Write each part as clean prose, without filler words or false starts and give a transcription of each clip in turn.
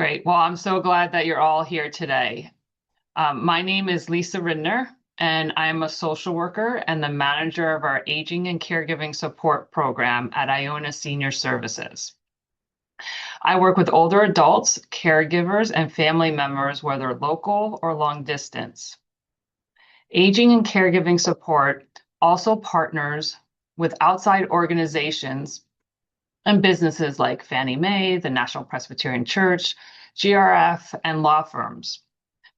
Great. Well, I'm so glad that you're all here today. My name is Lisa Ridner, and I'm a social worker and the manager of our Aging and Caregiving Support Program at Iona Senior Services. I work with older adults, caregivers, and family members, whether local or long distance. Aging and Caregiving Support also partners with outside organizations and businesses like Fannie Mae, the National Presbyterian Church, GRF, and law firms,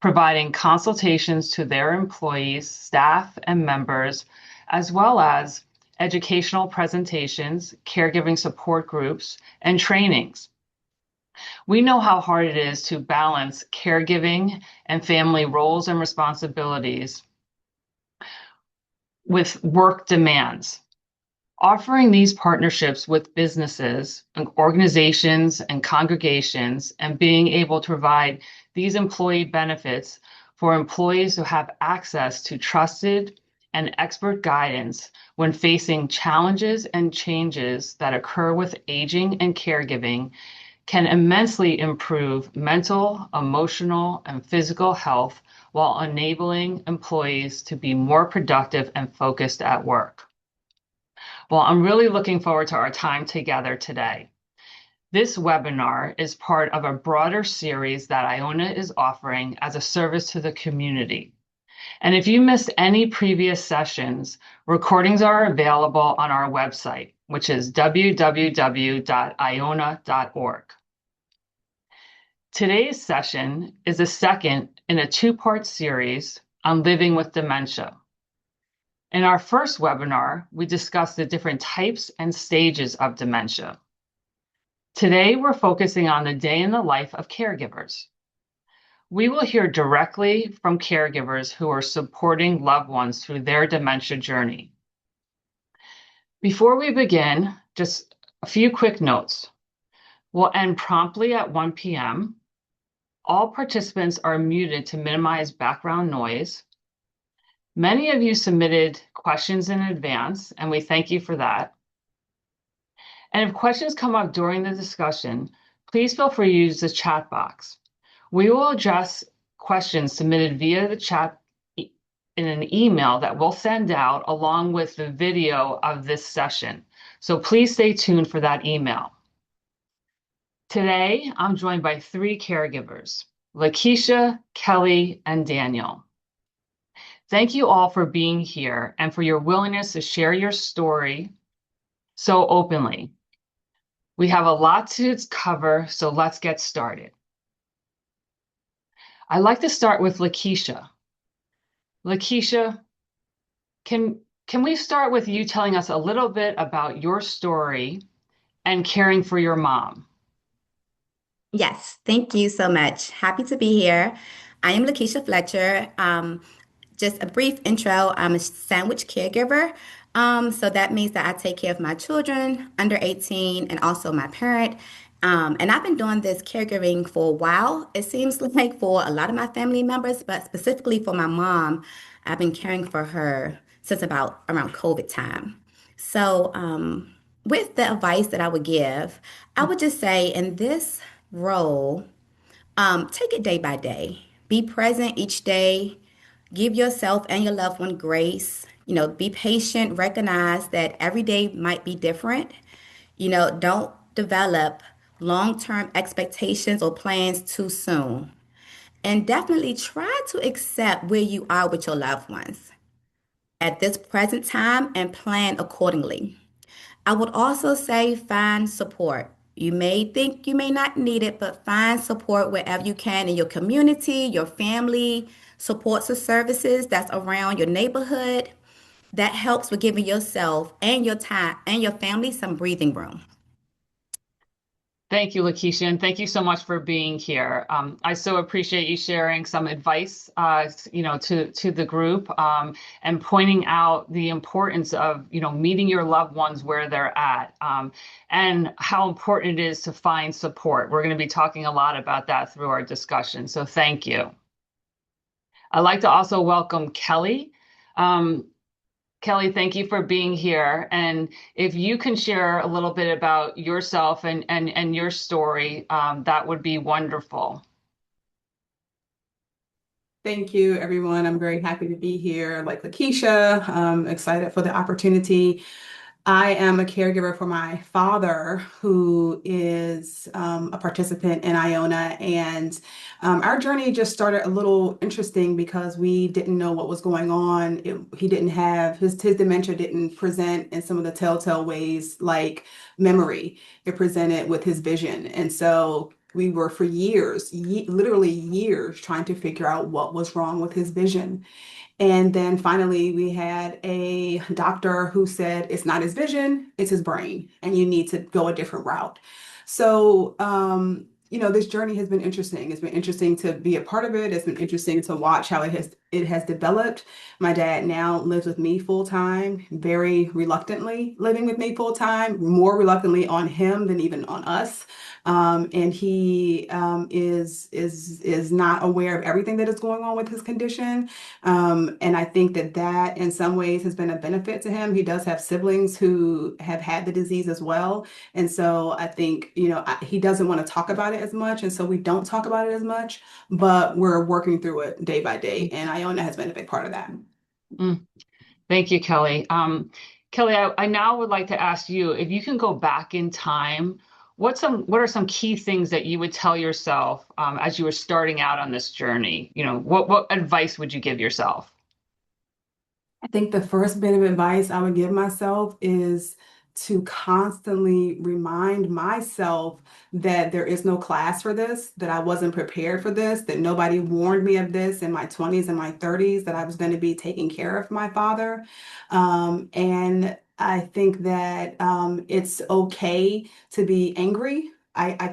providing consultations to their employees, staff, and members, as well as educational presentations, caregiving support groups, and trainings. We know how hard it is to balance caregiving and family roles and responsibilities with work demands. Offering these partnerships with businesses, organizations, and congregations, and being able to provide these employee benefits for employees who have access to trusted and expert guidance when facing challenges and changes that occur with aging and caregiving can immensely improve mental, emotional, and physical health while enabling employees to be more productive and focused at work. Well, I'm really looking forward to our time together today. This webinar is part of a broader series that Iona is offering as a service to the community. And if you missed any previous sessions, recordings are available on our website, which is www.iona.org. Today's session is the second in a two-part series on living with dementia. In our first webinar, we discussed the different types and stages of dementia. Today, we're focusing on the day in the life of caregivers. We will hear directly from caregivers who are supporting loved ones through their dementia journey. Before we begin, just a few quick notes. We'll end promptly at 1 p.m. All participants are muted to minimize background noise. Many of you submitted questions in advance, and we thank you for that. And if questions come up during the discussion, please feel free to use the chat box. We will address questions submitted via the chat in an email that we'll send out along with the video of this session. So please stay tuned for that email. Today, I'm joined by three caregivers, Lakeisha, Kelly, and Daniel. Thank you all for being here and for your willingness to share your story so openly. We have a lot to cover, so let's get started. I'd like to start with Lakeisha. Lakeisha, can we start with you telling us a little bit about your story and caring for your mom? Yes, thank you so much. Happy to be here. I am Lakeisha Fletcher. Just a brief intro. I'm a sandwich caregiver. So that means that I take care of my children under 18 and also my parent. And I've been doing this caregiving for a while. It seems like for a lot of my family members, but specifically for my mom, I've been caring for her since about around COVID time. So, with the advice that I would give, I would just say in this role, take it day by day. Be present each day. Give yourself and your loved one grace. Be patient. Recognize that every day might be different. Don't develop long-term expectations or plans too soon. And definitely try to accept where you are with your loved ones at this present time and plan accordingly. I would also say find support. You may think you may not need it, but find support wherever you can in your community, your family, supports or services that's around your neighborhood. That helps with giving yourself and your time and your family some breathing room. Thank you, Lakeisha, and thank you so much for being here. I so appreciate you sharing some advice, to the group, and pointing out the importance of, meeting your loved ones where they're at, and how important it is to find support. We're going to be talking a lot about that through our discussion, so thank you. I'd like to also welcome Kelly. Kelly, thank you for being here. And if you can share a little bit about yourself and your story, that would be wonderful. Thank you, everyone. I'm very happy to be here. Like Lakeisha, excited for the opportunity. I am a caregiver for my father, who is a participant in Iona. And our journey just started a little interesting because we didn't know what was going on. He didn't have his dementia didn't present in some of the telltale ways like memory. It presented with his vision. And so we were for years, literally years, trying to figure out what was wrong with his vision. And then finally, we had a doctor who said it's not his vision, it's his brain, and you need to go a different route. So, this journey has been interesting. It's been interesting to be a part of it. It's been interesting to watch how it has developed. My dad now lives with me full time, very reluctantly living with me full time, more reluctantly on him than even on us. And he is not aware of everything that is going on with his condition. And I think that in some ways has been a benefit to him. He does have siblings who have had the disease as well. And so I think, he doesn't want to talk about it as much. And so we don't talk about it as much, but we're working through it day by day. And Iona has been a big part of that. Mm, thank you, Kelly. Kelly, I now would like to ask you if you can go back in time, what are some key things that you would tell yourself as you were starting out on this journey? What advice would you give yourself? I think the first bit of advice I would give myself is to constantly remind myself that there is no class for this, that I wasn't prepared for this, that nobody warned me of this in my 20s and my 30s, that I was going to be taking care of my father. And I think that it's okay to be angry. I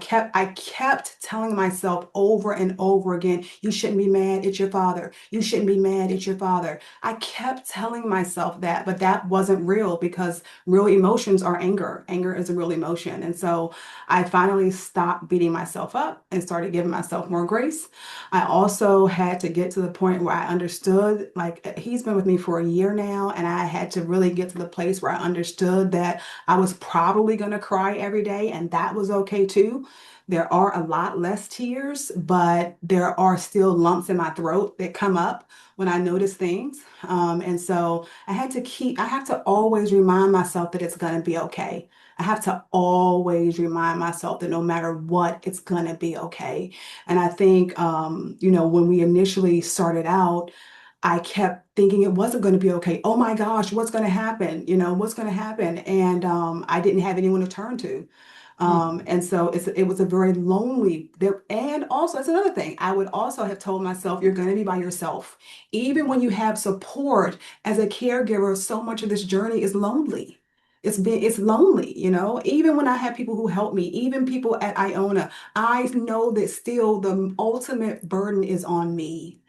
kept telling myself over and over again, you shouldn't be mad at your father. You shouldn't be mad at your father. I kept telling myself that, but that wasn't real because real emotions are anger. Anger is a real emotion. And so I finally stopped beating myself up and started giving myself more grace. I also had to get to the point where I understood, like, he's been with me for a year now, and I had to really get to the place where I understood that I was probably going to cry every day, and that was okay too. There are a lot less tears, but there are still lumps in my throat that come up when I notice things. And so I have to always remind myself that it's going to be okay. I have to always remind myself that no matter what, it's going to be okay. And I think, when we initially started out, I kept thinking it wasn't going to be okay. Oh my gosh, what's going to happen? What's going to happen? And I didn't have anyone to turn to. Mm, And so it was a very lonely there. And also, it's another thing. I would also have told myself, you're going to be by yourself. Even when you have support as a caregiver, so much of this journey is lonely. It's lonely, Even when I have people who help me, even people at Iona, I know that still the ultimate burden is on me.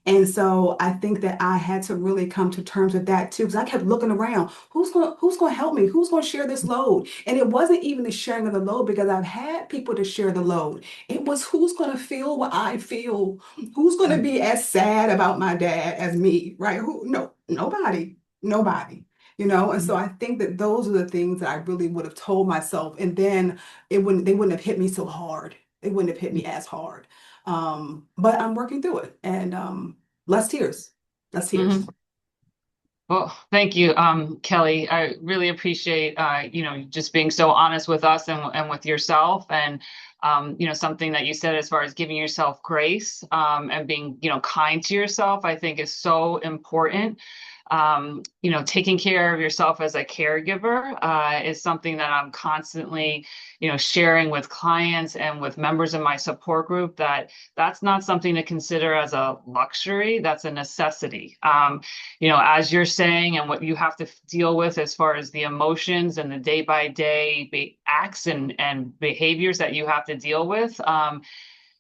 And so I think that I had to really come to terms with that too, because I kept looking around. Who's going to help me? Who's going to share this load? And it wasn't even the sharing of the load because I've had people to share the load. It was who's going to feel what I feel? Who's going to mm, be as sad about my dad as me, right? No, nobody. And so mm, I think that those are the things that I really would have told myself. And then they wouldn't have hit me so hard. They wouldn't have hit me as hard. But I'm working through it, and less tears, less tears. mhm. Well, thank you, Kelly. I really appreciate just being so honest with us and with yourself, and something that you said as far as giving yourself grace and being kind to yourself. I think is so important. Taking care of yourself as a caregiver is something that I'm constantly sharing with clients and with members of my support group that that's not something to consider as a luxury. That's a necessity. As you're saying, and what you have to deal with as far as the emotions and the day by day acts and behaviors that you have to deal with.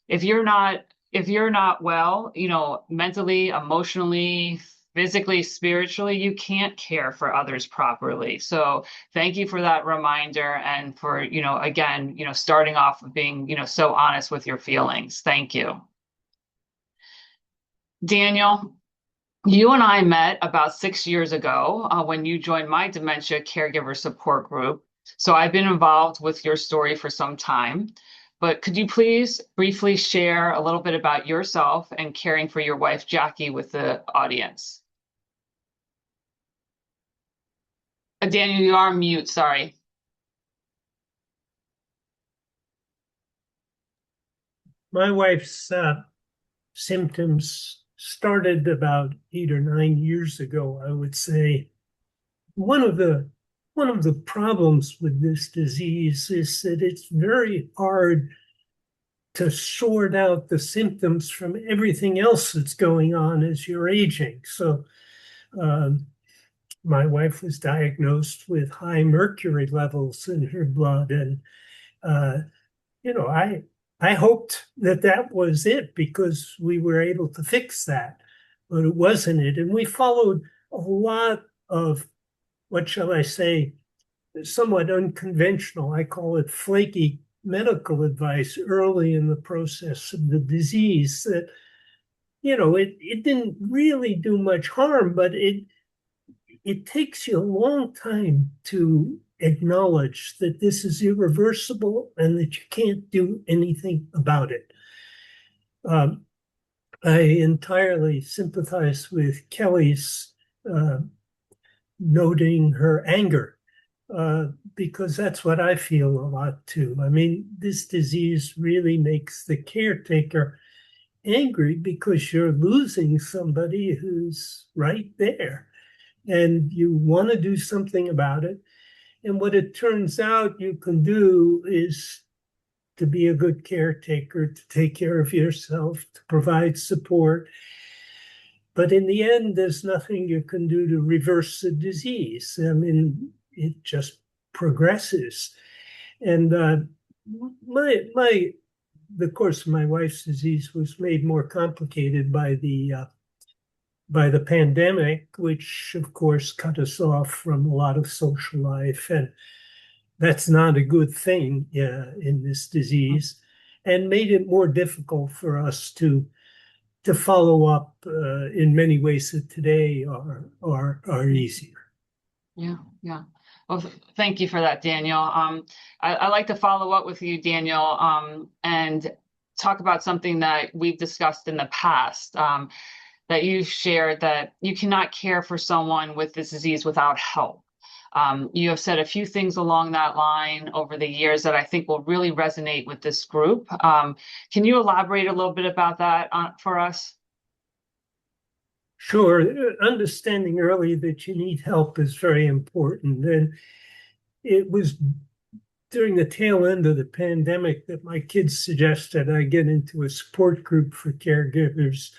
If you're not if you're not well, mentally, emotionally, physically, spiritually, you can't care for others properly. So thank you for that reminder and for, again, starting off with being, so honest with your feelings. Thank you. Daniel, You and I met about 6 years ago when you joined my dementia caregiver support group. So I've been involved with your story for some time. But could you please briefly share a little bit about yourself and caring for your wife, Jackie, with the audience? Daniel, you are on mute, sorry. My wife's symptoms started about 8 or 9 years ago, I would say. One of the one of the problems with this disease is that it's very hard to sort out the symptoms from everything else that's going on as you're aging. So um, my wife was diagnosed with high mercury levels in her blood, and uh, you know, I hoped that that was it because we were able to fix that, but it wasn't it. And we followed a lot of, what shall I say, somewhat unconventional, I call it flaky medical advice early in the process of the disease that, it didn't really do much harm, but it takes you a long time to acknowledge that this is irreversible and that you can't do anything about it. Um, I entirely sympathize with Kelly's uh, noting her anger because that's what I feel a lot too. I mean, this disease really makes the caretaker angry because you're losing somebody who's right there and you want to do something about it. And what it turns out you can do is to be a good caretaker, to take care of yourself, to provide support. But in the end, there's nothing you can do to reverse the disease. I mean, it just progresses. And the course of my wife's disease was made more complicated by the pandemic, which of course cut us off from a lot of social life, and that's not a good thing in this disease, and made it more difficult for us to follow up in many ways that today are easier. Yeah, yeah. Well, thank you for that, Daniel. I'd like to follow up with you, Daniel, and talk about something that we've discussed in the past, that you shared that you cannot care for someone with this disease without help. You have said a few things along that line over the years that I think will really resonate with this group. Can you elaborate a little bit about that for us? Sure. Understanding early that you need help is very important. And it was during the tail end of the pandemic that my kids suggested I get into a support group for caregivers.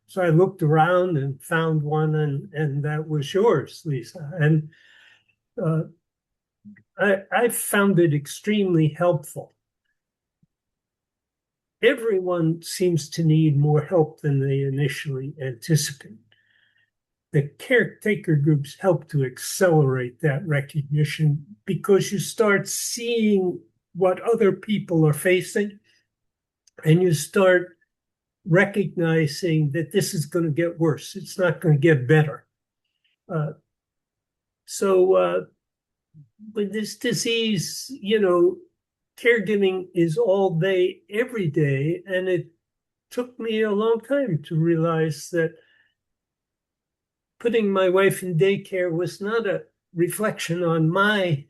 So I looked around and found one, and that was yours, Lisa. And uh, I found it extremely helpful. Everyone seems to need more help than they initially anticipated. The caretaker groups help to accelerate that recognition because you start seeing what other people are facing and you start recognizing that this is going to get worse. It's not going to get better. So with this disease, caregiving is all day, every day. And it took me a long time to realize that putting my wife in daycare was not a reflection on my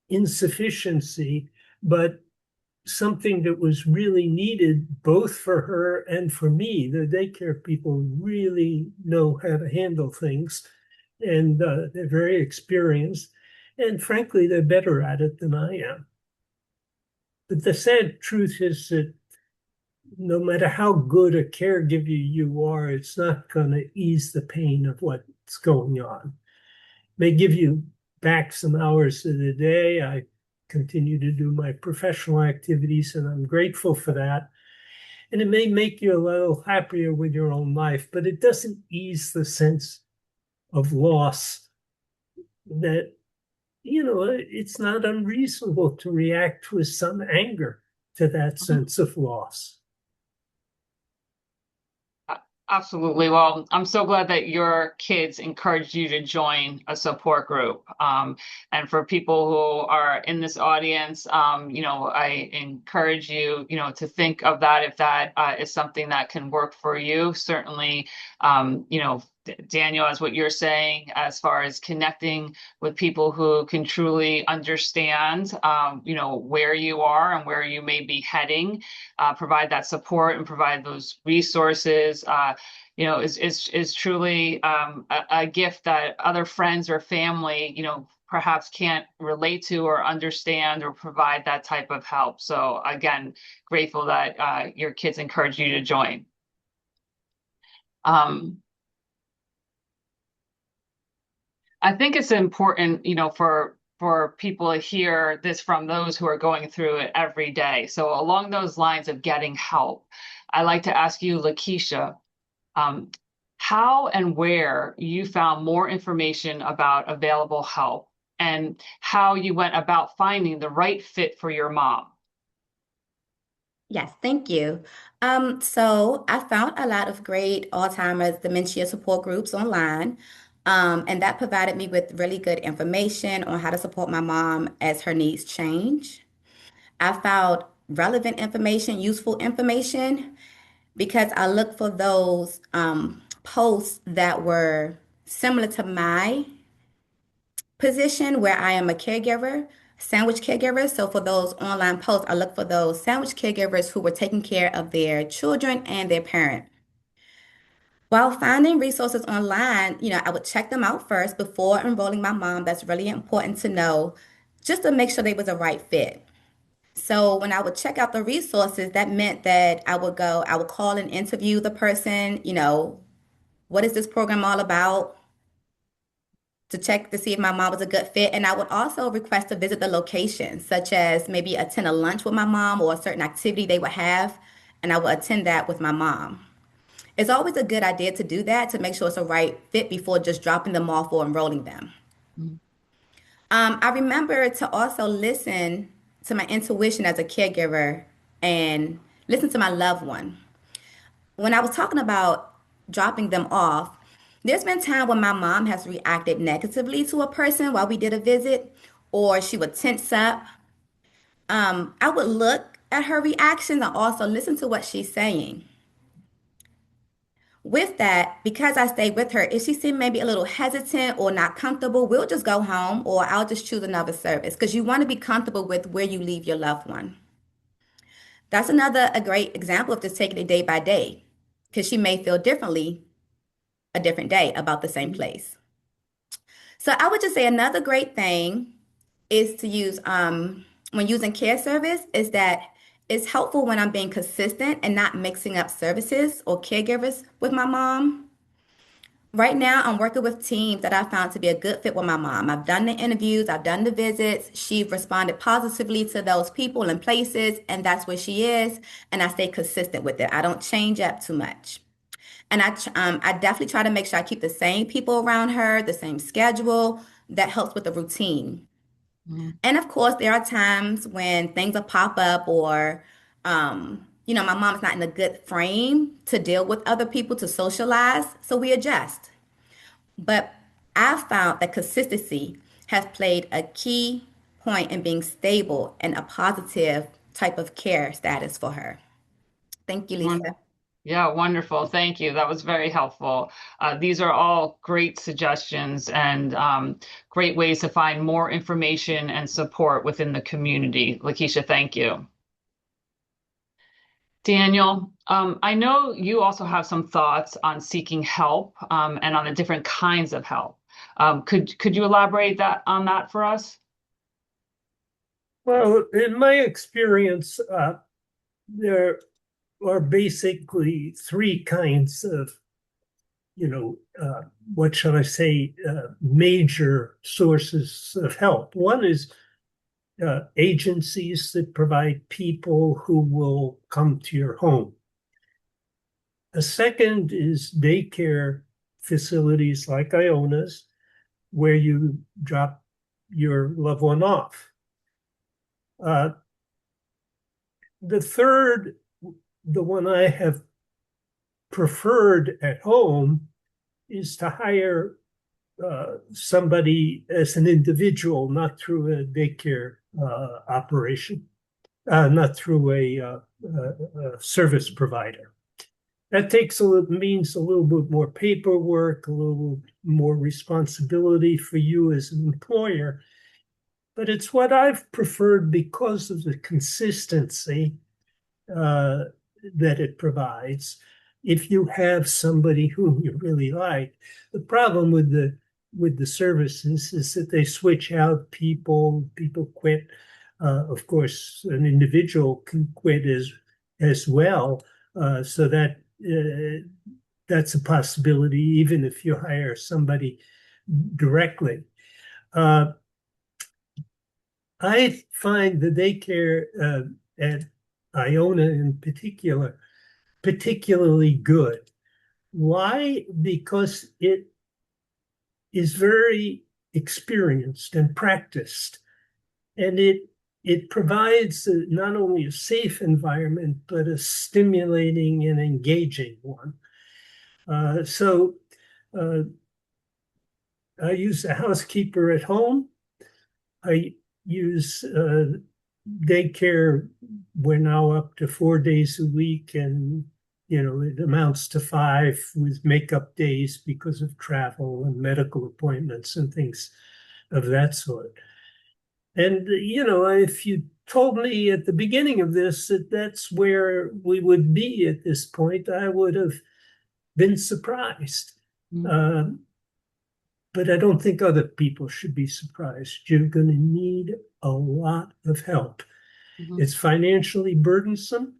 insufficiency, but something that was really needed both for her and for me. The daycare people really know how to handle things, and they're very experienced. And frankly, they're better at it than I am. But the sad truth is that no matter how good a caregiver you are, it's not going to ease the pain of what's going on. It may give you back some hours of the day. I continue to do my professional activities, and I'm grateful for that. And it may make you a little happier with your own life, but it doesn't ease the sense of loss that, it's not unreasonable to react with some anger to that sense of loss. Absolutely. Well, I'm so glad that your kids encouraged you to join a support group. And for people who are in this audience, I encourage you, to think of that if that is something that can work for you. Certainly, Daniel, as what you're saying, as far as connecting with people who can truly understand, where you are and where you may be heading, provide that support and provide those resources. Is truly a gift that other friends or family, perhaps can't relate to or understand or provide that type of help. So again, grateful that your kids encourage you to join. I think it's important, for people to hear this from those who are going through it every day. So along those lines of getting help, I like to ask you, Lakeisha, um, how and where you found more information about available help and how you went about finding the right fit for your mom. Yes, thank you. So I found a lot of great Alzheimer's dementia support groups online, and that provided me with really good information on how to support my mom as her needs change. I found relevant information, useful information, because I looked for those posts that were similar to my position where I am a caregiver, sandwich caregiver. So for those online posts, I look for those sandwich caregivers who were taking care of their children and their parent. While finding resources online, I would check them out first before enrolling my mom. That's really important to know just to make sure they was a right fit. So when I would check out the resources, that meant that I would call and interview the person, what is this program all about? To check to see if my mom was a good fit. And I would also request to visit the location, such as maybe attend a lunch with my mom or a certain activity they would have, and I would attend that with my mom. It's always a good idea to do that to make sure it's a right fit before just dropping them off or enrolling them. Mhm. I remember to also listen to my intuition as a caregiver and listen to my loved one. When I was talking about dropping them off, there's been time when my mom has reacted negatively to a person while we did a visit, or she would tense up. I would look at her reactions and also listen to what she's saying. With that, because I stayed with her, if she seemed maybe a little hesitant or not comfortable, we'll just go home or I'll just choose another service because you want to be comfortable with where you leave your loved one. That's another a great example of just taking it day by day because she may feel differently a different day about the same place. So I would just say another great thing is to use when using care service is that it's helpful when I'm being consistent and not mixing up services or caregivers with my mom. Right now, I'm working with teams that I found to be a good fit with my mom. I've done the interviews, I've done the visits. She responded positively to those people and places, and that's where she is. And I stay consistent with it. I don't change up too much. And I definitely try to make sure I keep the same people around her, the same schedule. That helps with the routine. Mhm. And of course, there are times when things will pop up or, my mom's not in a good frame to deal with other people to socialize. So we adjust. But I found that consistency has played a key point in being stable and a positive type of care status for her. Thank you, Lisa. Wonderful. Yeah, wonderful. Thank you. That was very helpful. These are all great suggestions and great ways to find more information and support within the community. Lakeisha, thank you. Daniel, I know you also have some thoughts on seeking help and on the different kinds of help. Could you elaborate on that for us? Well, in my experience, there are basically three kinds of, what shall I say, major sources of help. One is agencies that provide people who will come to your home. A second is daycare facilities like Iona's, where you drop your loved one off. The third, the one I have preferred at home is to hire somebody as an individual, not through a daycare operation, not through a service provider. That means a little bit more paperwork, a little more responsibility for you as an employer. But it's what I've preferred because of the consistency that it provides. If you have somebody whom you really like, the problem with the services is that they switch out people quit. Of course, an individual can quit as well, so that's a possibility, even if you hire somebody directly. I find the daycare at Iona in particular particularly good. Why? Because it is very experienced and practiced, and it provides not only a safe environment but a stimulating and engaging one. So I use a housekeeper at home. I use daycare. We're now up to 4 days a week, and it amounts to 5 with makeup days because of travel and medical appointments and things of that sort. And if you told me at the beginning of this that that's where we would be at this point, I would have been surprised. But I don't think other people should be surprised. You're going to need a lot of help. It's financially burdensome.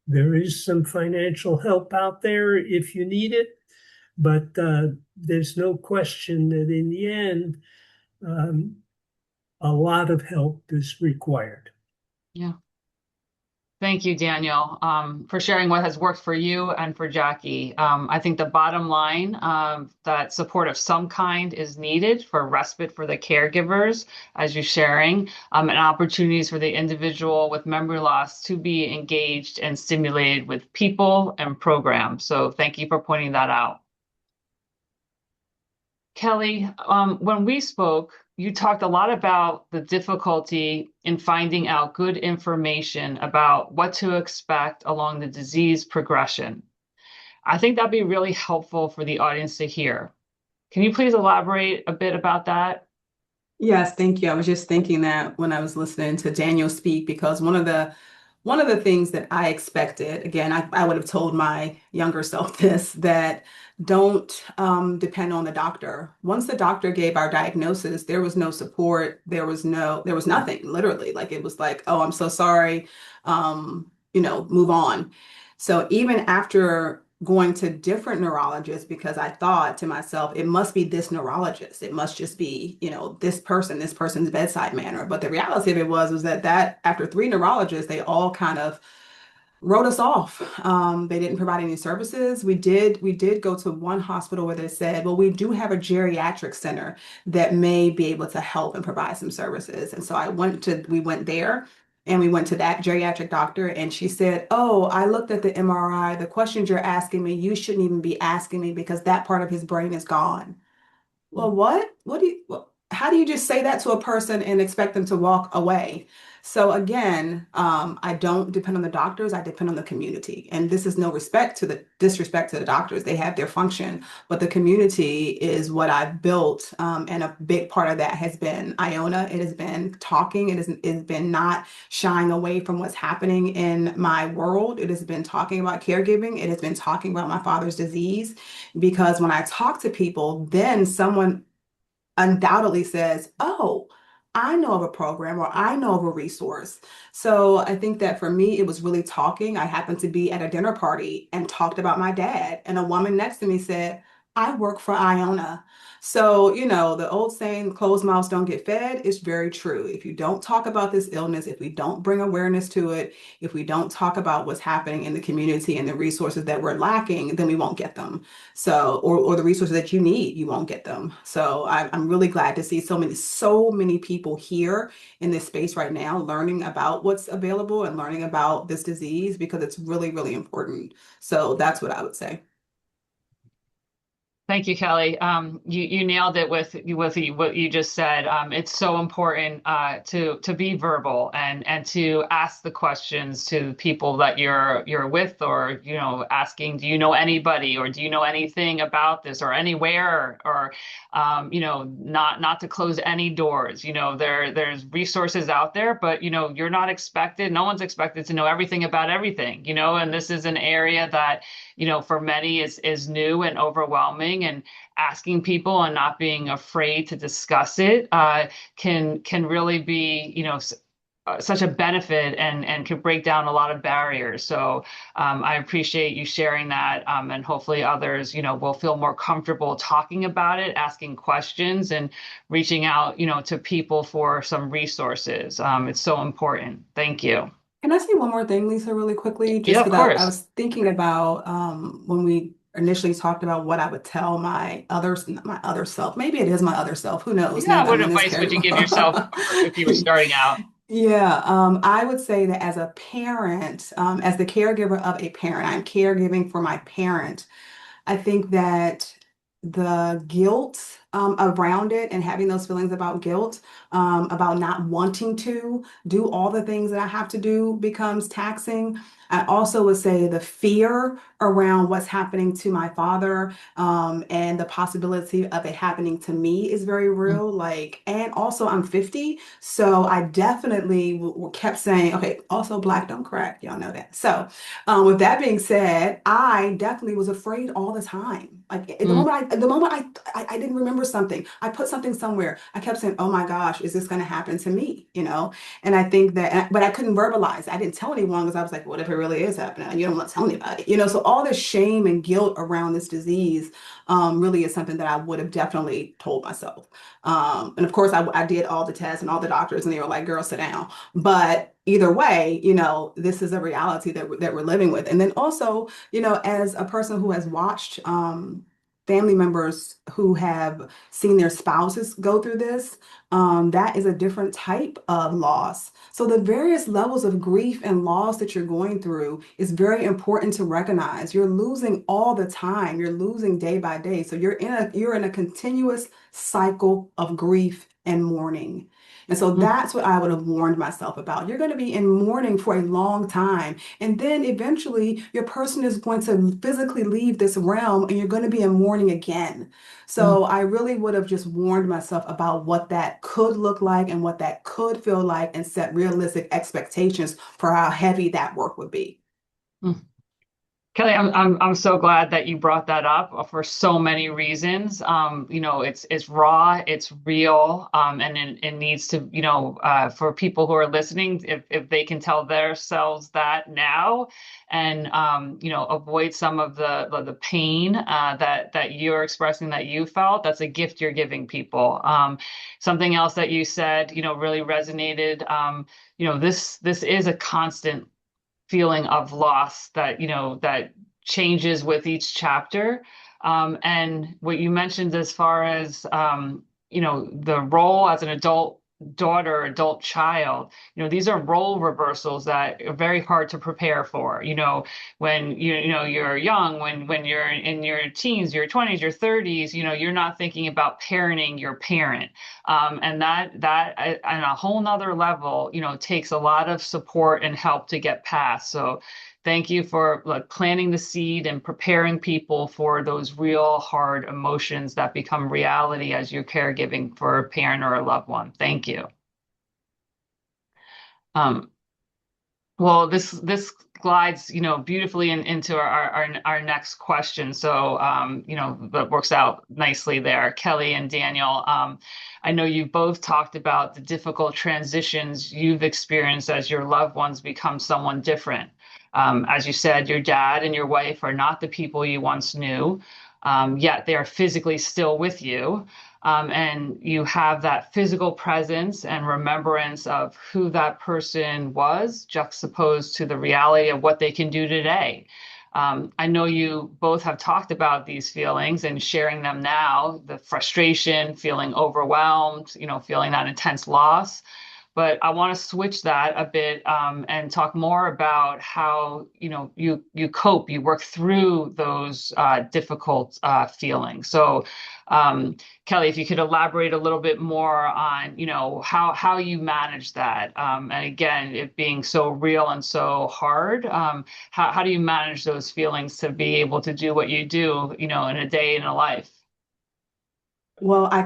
There is some financial help out there if you need it, but there's no question that in the end, a lot of help is required. Yeah. Thank you, Daniel, for sharing what has worked for you and for Jackie. I think the bottom line that support of some kind is needed for respite for the caregivers, as you're sharing, and opportunities for the individual with memory loss to be engaged and stimulated with people and programs. So thank you for pointing that out. Kelly, when we spoke, you talked a lot about the difficulty in finding out good information about what to expect along the disease progression. I think that'd be really helpful for the audience to hear. Can you please elaborate a bit about that? Yes, thank you. I was just thinking that when I was listening to Daniel speak, because one of the things that I expected, again, I would have told my younger self this, that don't depend on the doctor. Once the doctor gave our diagnosis, there was no support. There was nothing, literally. Like, it was like, oh, I'm so sorry, move on. So even after going to different neurologists, because I thought to myself, it must be this neurologist. It must just be, this person's bedside manner. But the reality of it was that after 3 neurologists, they all kind of wrote us off. They didn't provide any services. We did go to one hospital where they said, well, we do have a geriatric center that may be able to help and provide some services. And so we went there. And we went to that geriatric doctor, and she said, oh, I looked at the MRI. The questions you're asking me, you shouldn't even be asking me because that part of his brain is gone. Well, what? How do you just say that to a person and expect them to walk away? So again, I don't depend on the doctors. I depend on the community. And this is no disrespect to the doctors. They have their function, but the community is what I've built. And a big part of that has been Iona. It has been talking. It's been not shying away from what's happening in my world. It has been talking about caregiving. It has been talking about my father's disease, because when I talk to people, then someone undoubtedly says, oh, I know of a program, or I know of a resource. So I think that for me, it was really talking. I happened to be at a dinner party and talked about my dad, and a woman next to me said, I work for Iona. So, the old saying, closed mouths don't get fed, is very true. If you don't talk about this illness, if we don't bring awareness to it, if we don't talk about what's happening in the community and the resources that we're lacking, then we won't get them. So, or the resources that you need, you won't get them. So I'm really glad to see so many people here in this space right now, learning about what's available and learning about this disease, because it's really, really important. So that's what I would say. Thank you, Kelly. You nailed it with what you just said. It's so important to be verbal and to ask the questions to people that you're with, or asking, do you know anybody, or do you know anything about this, or anywhere, or not to close any doors. There's resources out there, but you're not expected. No one's expected to know everything about everything. And this is an area that for many is new and overwhelming, and asking people and not being afraid to discuss it can really be, such a benefit, and could break down a lot of barriers. So I appreciate you sharing that, and hopefully others, will feel more comfortable talking about it, asking questions, and reaching out, to people for some resources. It's so important. Thank you. Can I say one more thing, Lisa, really quickly? Yeah, Just of because I course. was thinking about when we initially talked about what I would tell my other self. Maybe it is my other self. Who knows? Now Yeah, that I'm what in this advice would you give yourself if you were career. starting out? Yeah, I would say that as a parent, as the caregiver of a parent, I'm caregiving for my parent. I think that the guilt around it, and having those feelings about guilt, about not wanting to do all the things that I have to do, becomes taxing. I also would say the fear around what's happening to my father, and the possibility of it happening to me is very Mm, real. Like, and also I'm 50, so I definitely kept saying, okay, also black don't crack. Y'all know that. So with that being said, I definitely was afraid all the time. Like at mm, the moment I didn't remember something, I put something somewhere. I kept saying, "Oh my gosh, is this going to happen to me?" And I think that, but I couldn't verbalize. I didn't tell anyone because I was like, "What if it really is happening?" You don't want to tell anybody, So all this shame and guilt around this disease, really is something that I would have definitely told myself. And of course, I did all the tests and all the doctors, and they were like, "Girl, sit down." But either way, this is a reality that we're living with. And then also, as a person who has watched family members who have seen their spouses go through this, that is a different type of loss. So the various levels of grief and loss that you're going through is very important to recognize. You're losing all the time. You're losing day by day. So you're in a continuous cycle of grief and mourning. And so mm, that's what I would have warned myself about. You're going to be in mourning for a long time. And then eventually your person is going to physically leave this realm, and you're going to be in mourning again. mm. So I really would have just warned myself about what that could look like and what that could feel like, and set realistic expectations for how heavy that work would be. Mm. Kelly, I'm so glad that you brought that up for so many reasons. It's raw, it's real, and it needs to, for people who are listening, if they can tell themselves that now, and avoid some of the pain that you're expressing, that you felt, that's a gift you're giving people. Something else that you said, really resonated. This is a constant feeling of loss that that changes with each chapter, and what you mentioned as far as the role as an adult daughter, adult child, these are role reversals that are very hard to prepare for, when you're young, when you're in your teens, your 20s, your 30s, you're not thinking about parenting your parent, and that on a whole nother level, takes a lot of support and help to get past. So thank you for planting the seed and preparing people for those real hard emotions that become reality as you're caregiving for a parent or a loved one. Thank you. Um, well, this glides, beautifully into our next question. So, that works out nicely there. Kelly and Daniel, I know you both talked about the difficult transitions you've experienced as your loved ones become someone different. As you said, your dad and your wife are not the people you once knew, yet they are physically still with you. And you have that physical presence and remembrance of who that person was, juxtaposed to the reality of what they can do today. I know you both have talked about these feelings and sharing them now, the frustration, feeling overwhelmed, feeling that intense loss. But I want to switch that a bit and talk more about how you cope, you work through those difficult feelings. So, Kelly, if you could elaborate a little bit more on how you manage that, and again, it being so real and so hard, how do you manage those feelings to be able to do what you do, in a day in a life? Well, I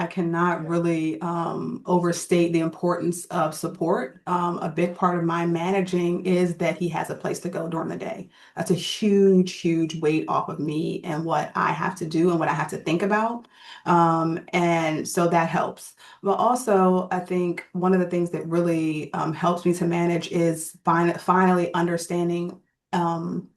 cannot really overstate the importance of support. A big part of my managing is that he has a place to go during the day. That's a huge, huge weight off of me and what I have to do and what I have to think about. And so that helps. But also, I think one of the things that really helps me to manage is finally understanding. Um,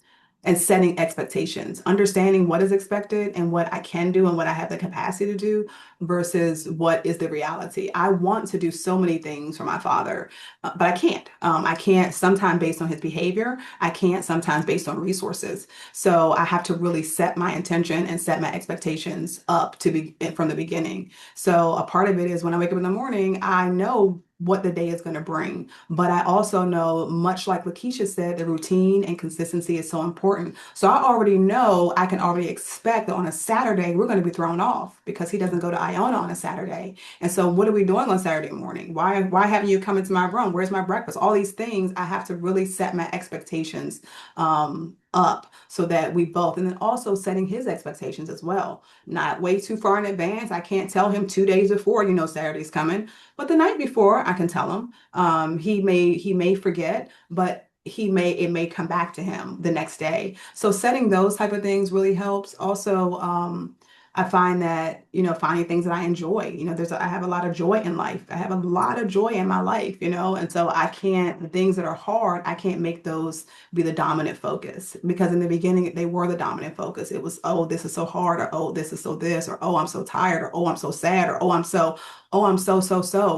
and setting expectations, understanding what is expected and what I can do and what I have the capacity to do versus what is the reality. I want to do so many things for my father, but I can't. I can't sometimes based on his behavior. I can't sometimes based on resources. So I have to really set my intention and set my expectations up to be from the beginning. So a part of it is when I wake up in the morning, I know what the day is going to bring. But I also know, much like Lakeisha said, the routine and consistency is so important. So I already know I can already expect that on a Saturday, we're going to be thrown off because he doesn't go to Iona on a Saturday. And so what are we doing on Saturday morning? Why haven't you come into my room? Where's my breakfast? All these things, I have to really set my expectations up so that we both, and then also setting his expectations as well. Not way too far in advance. I can't tell him 2 days before, Saturday's coming. But the night before, I can tell him. He may forget, but it may come back to him the next day. So setting those type of things really helps. Also, I find that, finding things that I enjoy. I have a lot of joy in life. I have a lot of joy in my life, and so the things that are hard, I can't make those be the dominant focus because in the beginning they were the dominant focus. It was, oh, this is so hard, or oh, this is so this, or oh, I'm so tired, or oh, I'm so sad, or oh, I'm so,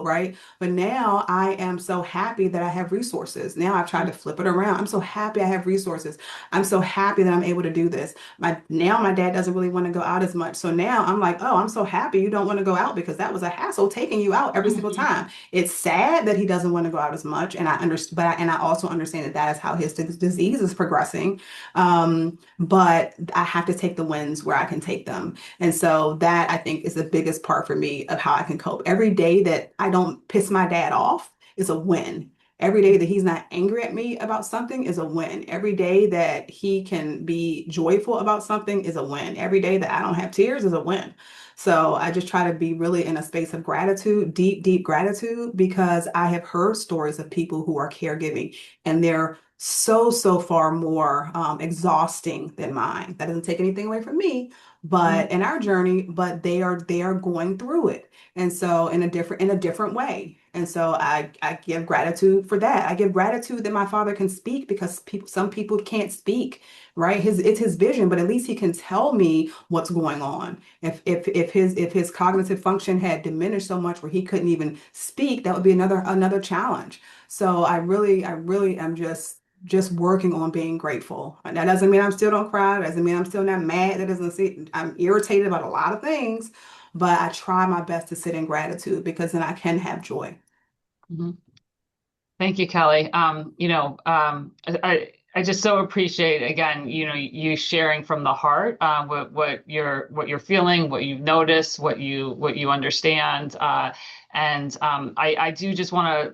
right? But now I am so happy that I have resources. Now I've tried to flip it around. I'm so happy I have resources. I'm so happy that I'm able to do this. My dad doesn't really want to go out as much. So now I'm like, oh, I'm so happy you don't want to go out because that was a hassle taking you out every single Mhm. time. It's sad that he doesn't want to go out as much. And I understand, and I also understand that that is how his disease is progressing. But I have to take the wins where I can take them. And so that I think is the biggest part for me of how I can cope. Every day that I don't piss my dad off is a win. Every day that he's not angry at me about something is a win. Every day that he can be joyful about something is a win. Every day that I don't have tears is a win. So I just try to be really in a space of gratitude, deep, deep gratitude, because I have heard stories of people who are caregiving and they're so, so far more exhausting than mine. That doesn't take anything away from me, but in our journey, but they are going through it. And so in a different way. And so I give gratitude for that. I give gratitude that my father can speak because some people can't speak, right? It's his vision, but at least he can tell me what's going on. If his cognitive function had diminished so much where he couldn't even speak, that would be another challenge. So I really am just working on being grateful. And that doesn't mean I still don't cry. That doesn't mean I'm still not mad. That doesn't see I'm irritated about a lot of things, but I try my best to sit in gratitude because then I can have joy. Mhm. Thank you, Kelly. I just so appreciate again, you sharing from the heart, what you're feeling, what you've noticed, what you understand, and I do just want to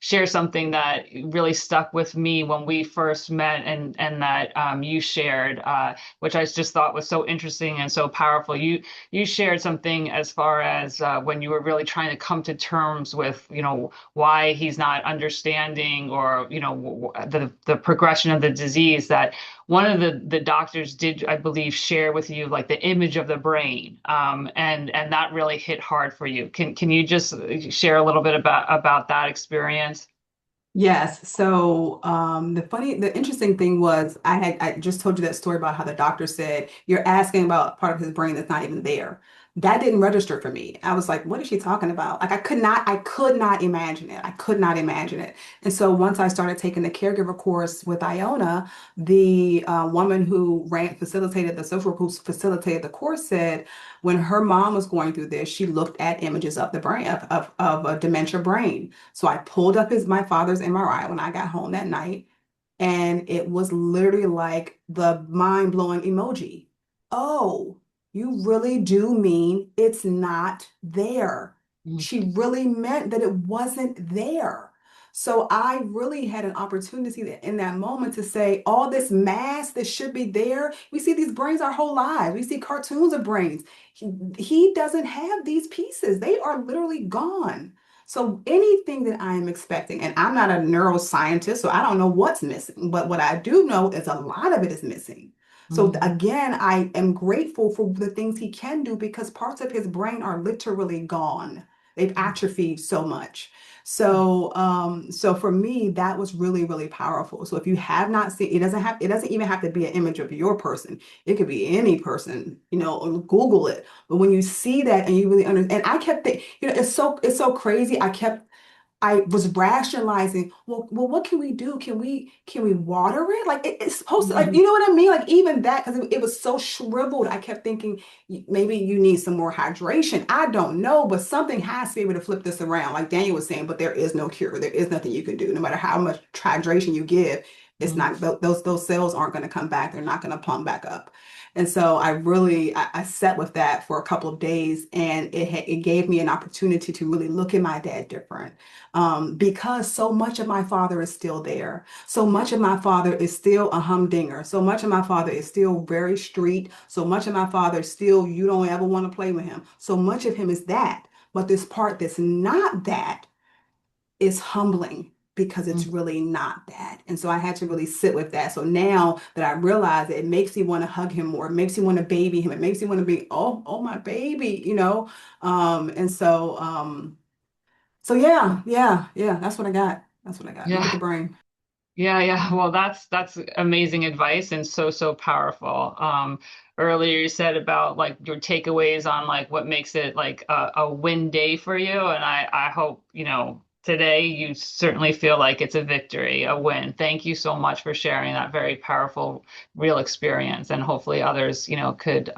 share something that really stuck with me when we first met, and that you shared, which I just thought was so interesting and so powerful. You shared something as far as when you were really trying to come to terms with why he's not understanding, or the progression of the disease, that one of the doctors did, I believe, share with you like the image of the brain, and that really hit hard for you. Can you just share a little bit about that experience? Yes. So the interesting thing was I just told you that story about how the doctor said you're asking about part of his brain that's not even there. that didn't register for me. I was like, what is she talking about? Like I could not imagine it. I could not imagine it. And so once I started taking the caregiver course with Iona, the woman who facilitated the social worker who facilitated the course said when her mom was going through this, she looked at images of the brain of a dementia brain. So I pulled up my father's MRI when I got home that night, and it was literally like the mind-blowing emoji. Oh, you really do mean it's not there. Mm, She really meant that it wasn't there. So I really had an opportunity in that moment to say, all this mass that should be there, we see these brains our whole lives. We see cartoons of brains. He doesn't have these pieces. They are literally gone. So anything that I am expecting, and I'm not a neuroscientist, so I don't know what's missing, but what I do know is a lot of it is missing. So mm, again, I am grateful for the things he can do because parts of his brain are literally gone. They've atrophied so much. So for me, that was really, really powerful. So if you have not seen, it doesn't even have to be an image of your person. It could be any person, or Google it. But when you see that and you really understand, and I kept thinking, it's so crazy. I was rationalizing, well, what can we do? Can we water it? Like it's supposed to, like, mm, you know what I mean? Like even that, because it was so shriveled, I kept thinking maybe you need some more hydration. I don't know, but something has to be able to flip this around, like Daniel was saying, but there is no cure. There is nothing you can do. No matter how much hydration you give, it's mm. not, those cells aren't going to come back. They're not going to plumb back up. And so I sat with that for a couple of days, and it gave me an opportunity to really look at my dad different, because so much of my father is still there. So much of my father is still a humdinger. So much of my father is still very street. So much of my father is still, you don't ever want to play with him. So much of him is that. But this part that's not that is humbling because it's Mm. really not that. And so I had to really sit with that. So now that I realize it makes me want to hug him more, it makes me want to baby him, it makes me want to be, oh, my baby. So yeah, that's what I got. That's what I got. Look at Yeah. the brain. Yeah, yeah. Well, that's amazing advice and so, so powerful. Earlier you said about like your takeaways on like what makes it like a win day for you. And I hope, today you certainly feel like it's a victory, a win. Thank you so much for sharing that very powerful, real experience. And hopefully others, could,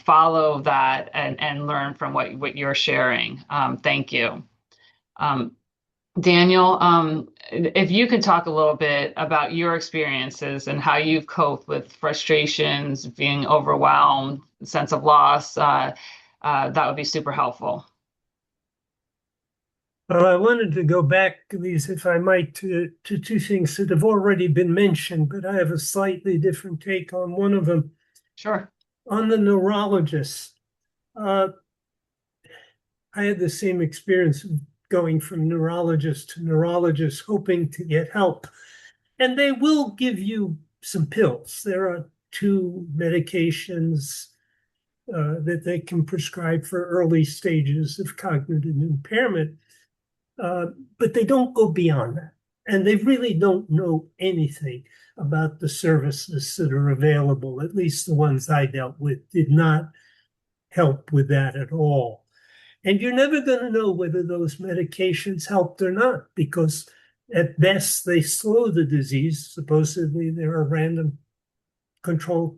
follow that and learn from what you're sharing. Thank you. Um, Daniel, if you could talk a little bit about your experiences and how you've coped with frustrations, being overwhelmed, sense of loss, that would be super helpful. Well, I wanted to go back, these, if I might, to two things that have already been mentioned, but I have a slightly different take on one of them. Sure. On the neurologist, uh, I had the same experience of going from neurologist to neurologist, hoping to get help. And they will give you some pills. There are two medications that they can prescribe for early stages of cognitive impairment, uh, but they don't go beyond that. And they really don't know anything about the services that are available. At least the ones I dealt with did not help with that at all. And you're never going to know whether those medications helped or not, because at best they slow the disease. Supposedly there are random controlled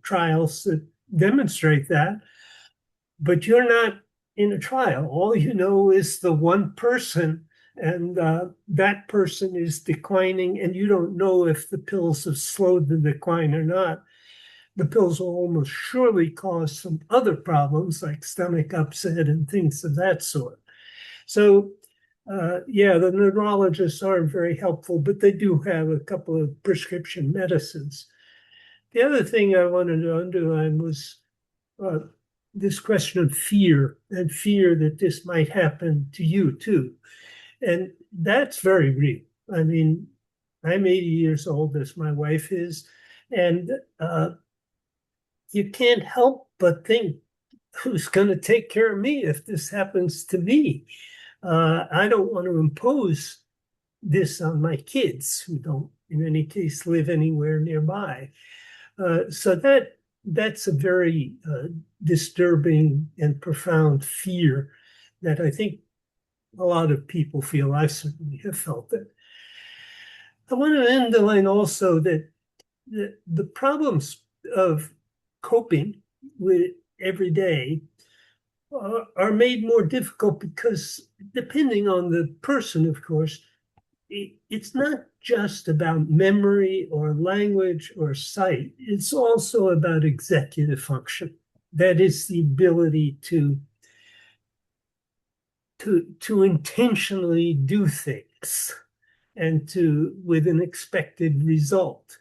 trials that demonstrate that, but you're not in a trial. All you know is the one person, and that person is declining, and you don't know if the pills have slowed the decline or not. The pills will almost surely cause some other problems like stomach upset and things of that sort. So, yeah, the neurologists aren't very helpful, but they do have a couple of prescription medicines. The other thing I wanted to underline was uh, this question of fear and fear that this might happen to you too. And that's very real. I mean, I'm 80 years old, as my wife is, and you can't help but think, who's going to take care of me if this happens to me? I don't want to impose this on my kids who don't, in any case, live anywhere nearby. So that that's a very disturbing and profound fear that I think a lot of people feel. I certainly have felt it. I want to underline also that the problems of coping with every day are made more difficult because, depending on the person, of course, it's not just about memory or language or sight. It's also about executive function. That is the ability to intentionally do things and to with an expected result.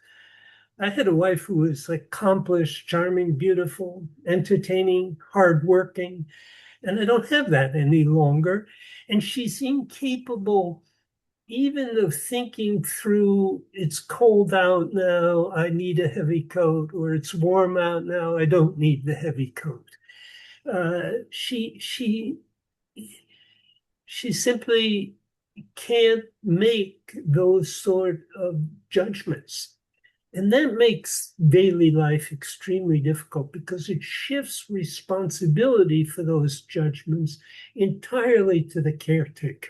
I had a wife who was accomplished, charming, beautiful, entertaining, hardworking, and I don't have that any longer. And she's incapable even of thinking through, it's cold out now, I need a heavy coat, or it's warm out now, I don't need the heavy coat. She simply can't make those sort of judgments. And that makes daily life extremely difficult because it shifts responsibility for those judgments entirely to the caretaker.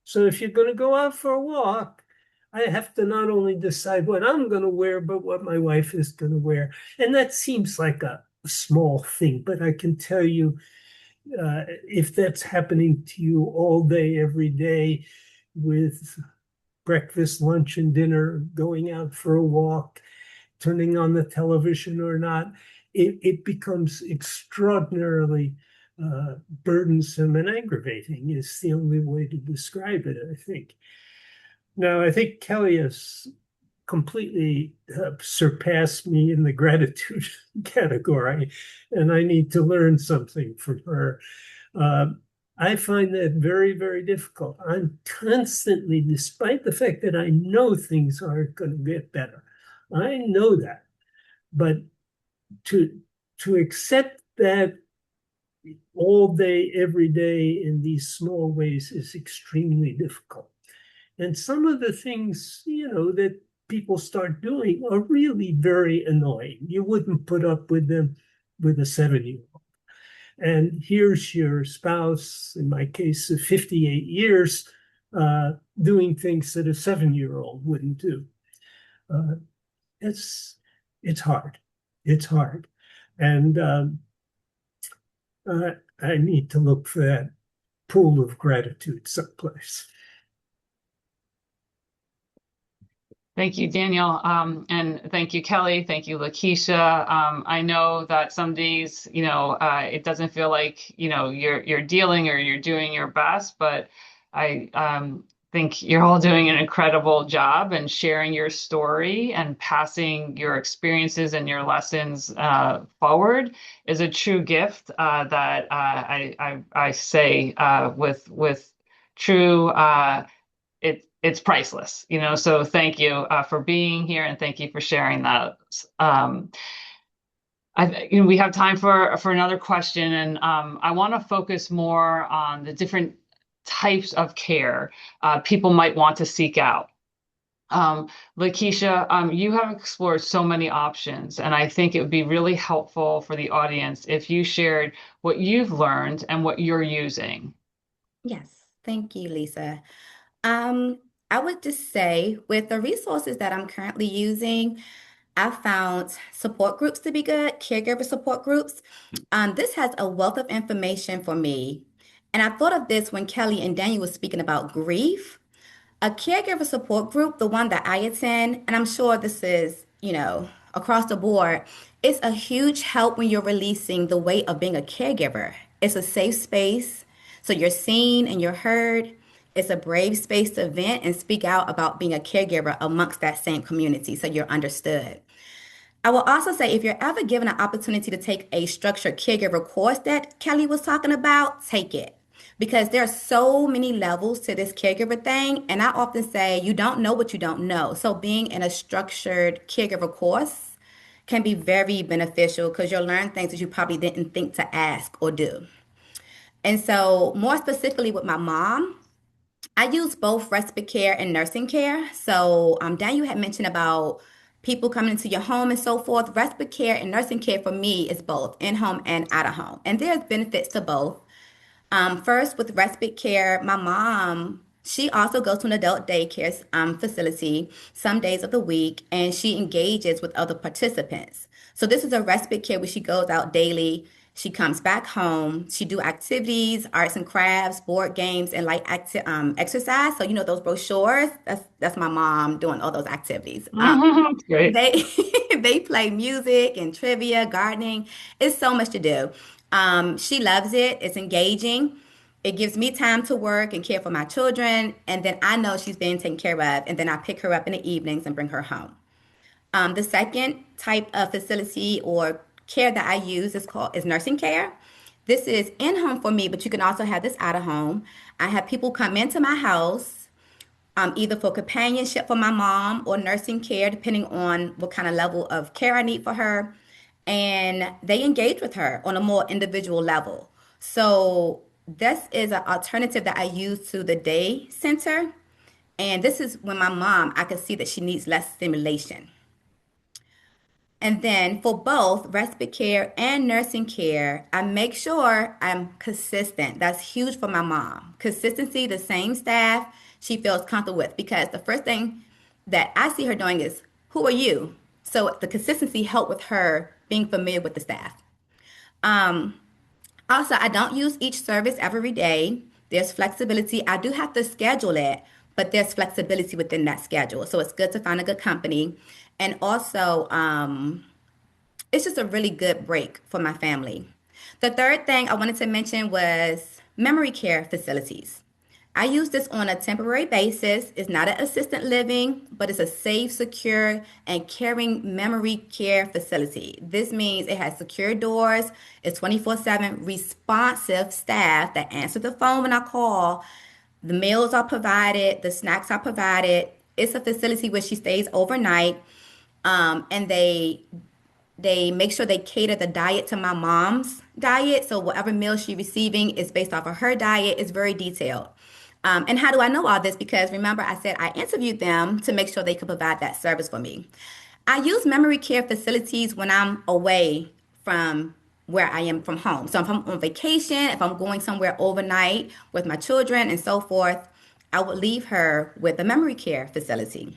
So if you're going to go out for a walk, I have to not only decide what I'm going to wear, but what my wife is going to wear. And that seems like a small thing, but I can tell you, if that's happening to you all day, every day, with breakfast, lunch, and dinner, going out for a walk, turning on the television or not, it becomes extraordinarily burdensome and aggravating is the only way to describe it, I think. Now, I think Kelly has completely surpassed me in the gratitude category, and I need to learn something from her. Uh, I find that very, very difficult. I'm constantly, despite the fact that I know things aren't going to get better, I know that, but to accept that all day, every day in these small ways is extremely difficult. And some of the things, that people start doing are really very annoying. You wouldn't put up with them with a 7-year-old. And here's your spouse, in my case, of 58 years, doing things that a 7-year-old wouldn't do. Uh, it's hard. It's hard. And I need to look for that pool of gratitude someplace. Thank you, Daniel. And thank you, Kelly. Thank you, Lakeisha. I know that some days, it doesn't feel like, you're dealing or you're doing your best, but I think you're all doing an incredible job and sharing your story and passing your experiences and your lessons forward is a true gift that I say with true it's priceless, so thank you for being here and thank you for sharing that. We have time for another question, and I want to focus more on the different types of care people might want to seek out. Lakeisha, you have explored so many options, and I think it would be really helpful for the audience if you shared what you've learned and what you're using. Yes, thank you, Lisa. Um, I would just say with the resources that I'm currently using, I found support groups to be good, caregiver support groups. This has a wealth of information for me. And I thought of this when Kelly and Daniel was speaking about grief. A caregiver support group, the one that I attend, and I'm sure this is, across the board, it's a huge help when you're releasing the weight of being a caregiver. It's a safe space, so you're seen and you're heard. It's a brave space to vent and speak out about being a caregiver amongst that same community, so you're understood. I will also say if you're ever given an opportunity to take a structured caregiver course that Kelly was talking about, take it. Because there are so many levels to this caregiver thing. And I often say you don't know what you don't know. So being in a structured caregiver course can be very beneficial because you'll learn things that you probably didn't think to ask or do. And so, more specifically with my mom, I use both respite care and nursing care. So, Daniel had mentioned about people coming into your home and so forth. Respite care and nursing care for me is both in home and out of home. And there's benefits to both. First, with respite care, my mom, she also goes to an adult daycare facility some days of the week, and she engages with other participants. So this is a respite care where she goes out daily. She comes back home. She do activities, arts and crafts, board games, and exercise. So you know those brochures. That's my mom doing all those activities. That's great. They they play music and trivia, gardening. It's so much to do. She loves it. It's engaging. It gives me time to work and care for my children, and then I know she's being taken care of. And then I pick her up in the evenings and bring her home. The second type of facility or care that I use is nursing care. This is in home for me, but you can also have this out of home. I have people come into my house either for companionship for my mom or nursing care, depending on what kind of level of care I need for her. And they engage with her on a more individual level. So this is an alternative that I use to the day center. And this is when my mom, I can see that she needs less stimulation. And then for both respite care and nursing care, I make sure I'm consistent. That's huge for my mom. Consistency, the same staff she feels comfortable with. Because the first thing that I see her doing is, who are you? So the consistency helped with her being familiar with the staff. Also, I don't use each service every day. There's flexibility. I do have to schedule it, but there's flexibility within that schedule. So it's good to find a good company. And also, it's just a really good break for my family. The third thing I wanted to mention was memory care facilities. I use this on a temporary basis. It's not an assisted living, but it's a safe, secure, and caring memory care facility. This means it has secure doors, it's 24/7 responsive staff that answer the phone when I call. The meals are provided, the snacks are provided. It's a facility where she stays overnight, and they make sure they cater the diet to my mom's diet. So whatever meal she's receiving is based off of her diet. It's very detailed. And how do I know all this? Because remember, I said I interviewed them to make sure they could provide that service for me. I use memory care facilities when I'm away from where I am from home. So if I'm on vacation, if I'm going somewhere overnight with my children and so forth, I would leave her with a memory care facility.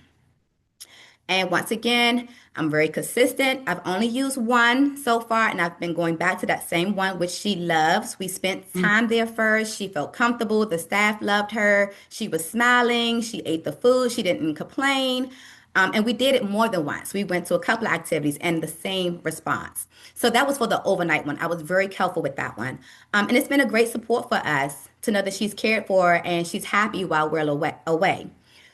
And once again, I'm very consistent. I've only used one so far, and I've been going back to that same one, which she loves. We spent time there first. She felt comfortable. The staff loved her. She was smiling. She ate the food. She didn't complain. And we did it more than once. We went to a couple of activities and the same response. So that was for the overnight one. I was very careful with that one. And it's been a great support for us to know that she's cared for and she's happy while we're away.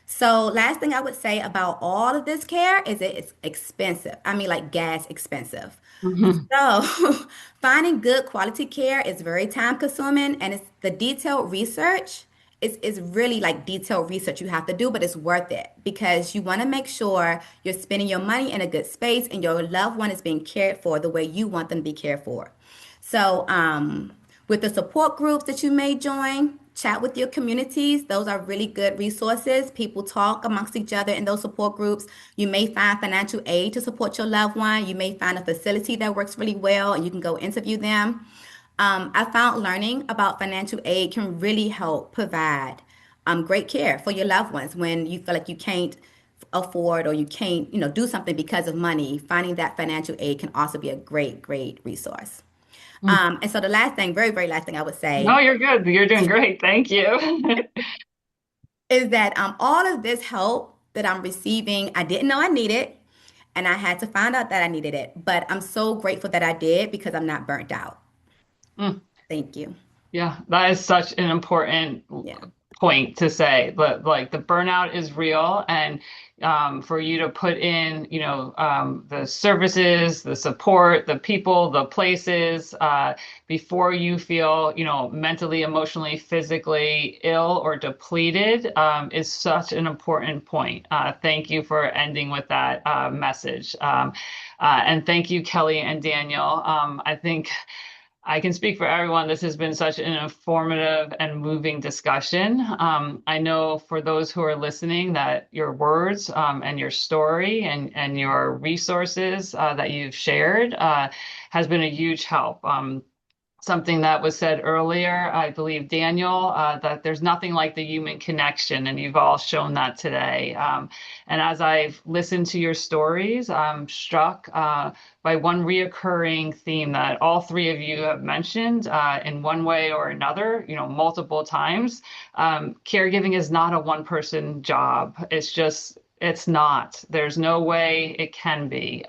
So last thing I would say about all of this care is that it's expensive. I mean, like gas expensive. Mhm. So finding good quality care is very time consuming and it's the detailed research is really like detailed research you have to do, but it's worth it because you want to make sure you're spending your money in a good space and your loved one is being cared for the way you want them to be cared for. So, with the support groups that you may join, chat with your communities. Those are really good resources. People talk amongst each other in those support groups. You may find financial aid to support your loved one. You may find a facility that works really well and you can go interview them. I found learning about financial aid can really help provide great care for your loved ones when you feel like you can't afford or you can't, do something because of money. Finding that financial aid can also be a great, great resource. Mm. And so the last thing, very, very last thing I would No, say you're good. You're doing great. Thank you. is that all of this help that I'm receiving, I didn't know I needed, and I had to find out that I needed it. But I'm so grateful that I did because I'm not burnt out. Mm. Thank you. Yeah, that is such an important Yeah. point to say. But like the burnout is real, and for you to put in, the services, the support, the people, the places, before you feel, mentally, emotionally, physically ill or depleted, is such an important point. Thank you for ending with that message. And thank you, Kelly and Daniel. I think I can speak for everyone. This has been such an informative and moving discussion. I know for those who are listening that your words and your story and your resources that you've shared has been a huge help. Something that was said earlier, I believe, Daniel, that there's nothing like the human connection, and you've all shown that today. And as I've listened to your stories, I'm struck by one reoccurring theme that all three of you have mentioned in one way or another, multiple times. Caregiving is not a one-person job. It's not. There's no way it can be.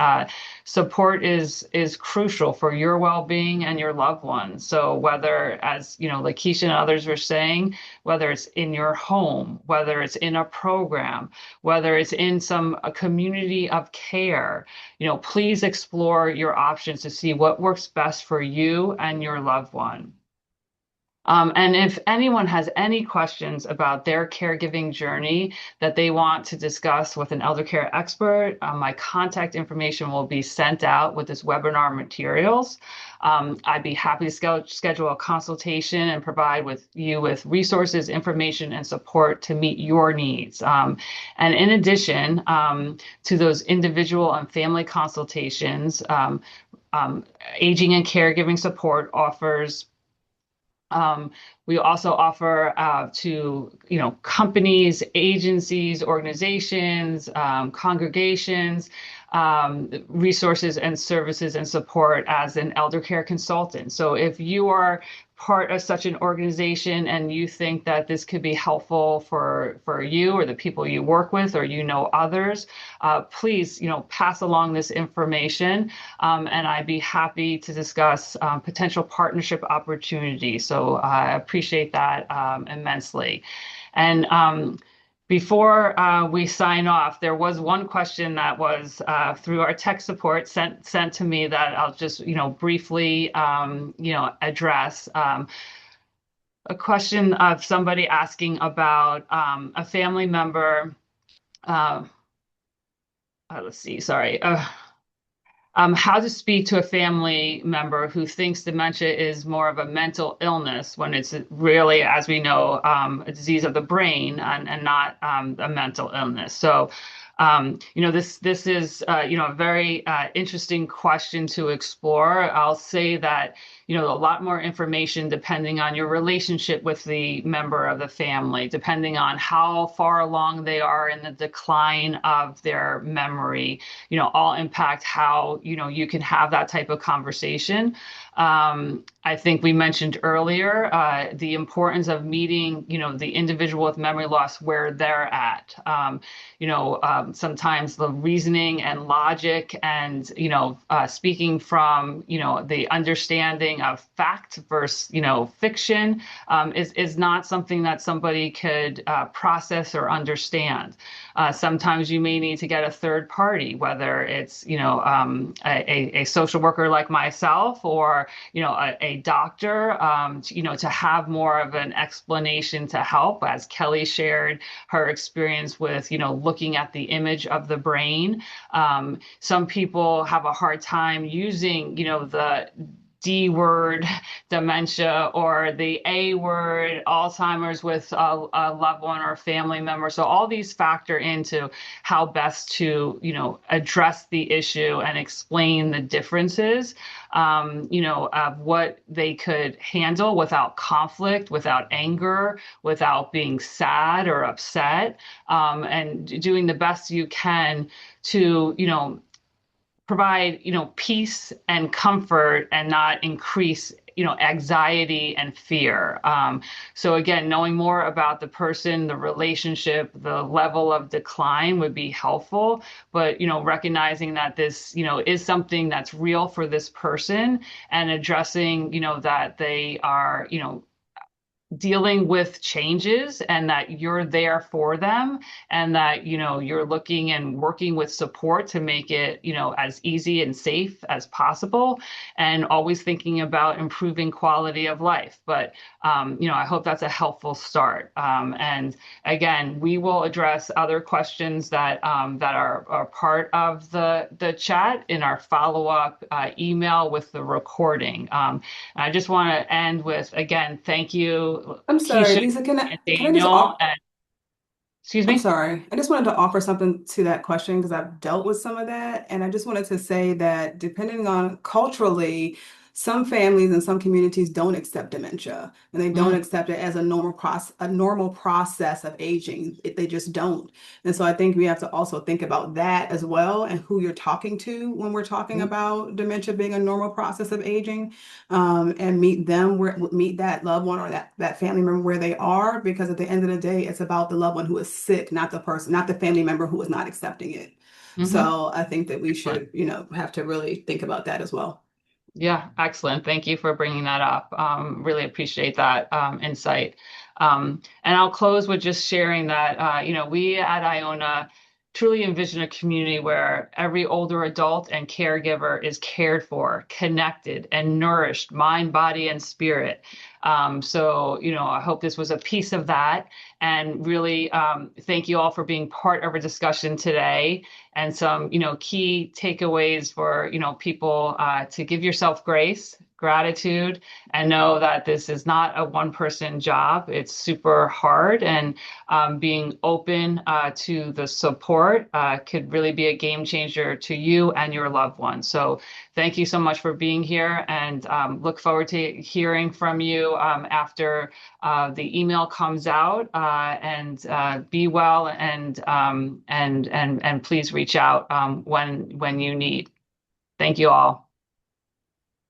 Support is crucial for your well-being and your loved ones. So whether, as Lakeisha and others were saying, whether it's in your home, whether it's in a program, whether it's in a community of care, please explore your options to see what works best for you and your loved one. And if anyone has any questions about their caregiving journey that they want to discuss with an elder care expert, my contact information will be sent out with this webinar materials. I'd be happy to schedule a consultation and provide you with resources, information, and support to meet your needs. And in addition to those individual and family consultations, Aging and Caregiving Support offers we also offer to companies, agencies, organizations, congregations, resources and services and support as an elder care consultant. So if you are part of such an organization and you think that this could be helpful for you or the people you work with or others, please pass along this information, and I'd be happy to discuss potential partnership opportunities. So I appreciate that immensely. And before we sign off, there was one question that was through our tech support sent to me that I'll just briefly address. A question of somebody asking about a family member. Let's see, sorry. How to speak to a family member who thinks dementia is more of a mental illness when it's really, as we know, a disease of the brain and not a mental illness. So, this is, a very interesting question to explore. I'll say that, a lot more information depending on your relationship with the member of the family, depending on how far along they are in the decline of their memory, all impact how, you can have that type of conversation. I think we mentioned earlier the importance of meeting, the individual with memory loss where they're at. Sometimes the reasoning and logic and, speaking from, the understanding of fact versus, fiction is not something that somebody could process or understand. Sometimes you may need to get a third party, whether it's, a social worker like myself or, a doctor, to have more of an explanation to help, as Kelly shared her experience with, looking at the image of the brain. Some people have a hard time using, the D word dementia or the A word Alzheimer's with a loved one or a family member. So all these factor into how best to, address the issue and explain the differences, of what they could handle without conflict, without anger, without being sad or upset, and doing the best you can to, provide, peace and comfort and not increase, anxiety and fear. So again, knowing more about the person, the relationship, the level of decline would be helpful, but, recognizing that this, is something that's real for this person and addressing, that they are, dealing with changes, and that you're there for them, and that, you're looking and working with support to make it, as easy and safe as possible, and always thinking about improving quality of life. But, I hope that's a helpful start. And again, we will address other questions that are part of the chat in our follow-up email with the recording. I just want to end with, again, thank you, I'm sorry, Keisha Lisa, and can I just Daniel. And excuse I'm me. sorry. I just wanted to offer something to that question because I've dealt with some of that. And I just wanted to say that depending on culturally, some families and some communities don't accept dementia and they don't Mm, accept it as a normal process of aging. They just don't. And so I think we have to also think about that as well and who you're talking to when we're talking mm, about dementia being a normal process of aging, and meet that loved one or that family member where they are, because at the end of the day, it's about the loved one who is sick, not the person, not the family member who is not accepting it. mhm. So I think that we Excellent. should, have to really think about that as well. Yeah, excellent. Thank you for bringing that up. Really appreciate that insight. And I'll close with just sharing that, we at Iona truly envision a community where every older adult and caregiver is cared for, connected, and nourished, mind, body, and spirit. So, I hope this was a piece of that. And really, thank you all for being part of our discussion today, and some, key takeaways for, people to give yourself grace, gratitude, and know that this is not a one-person job. It's super hard, and being open to the support could really be a game changer to you and your loved ones. So thank you so much for being here, and look forward to hearing from you after the email comes out. And be well, and please reach out when you need. Thank you all.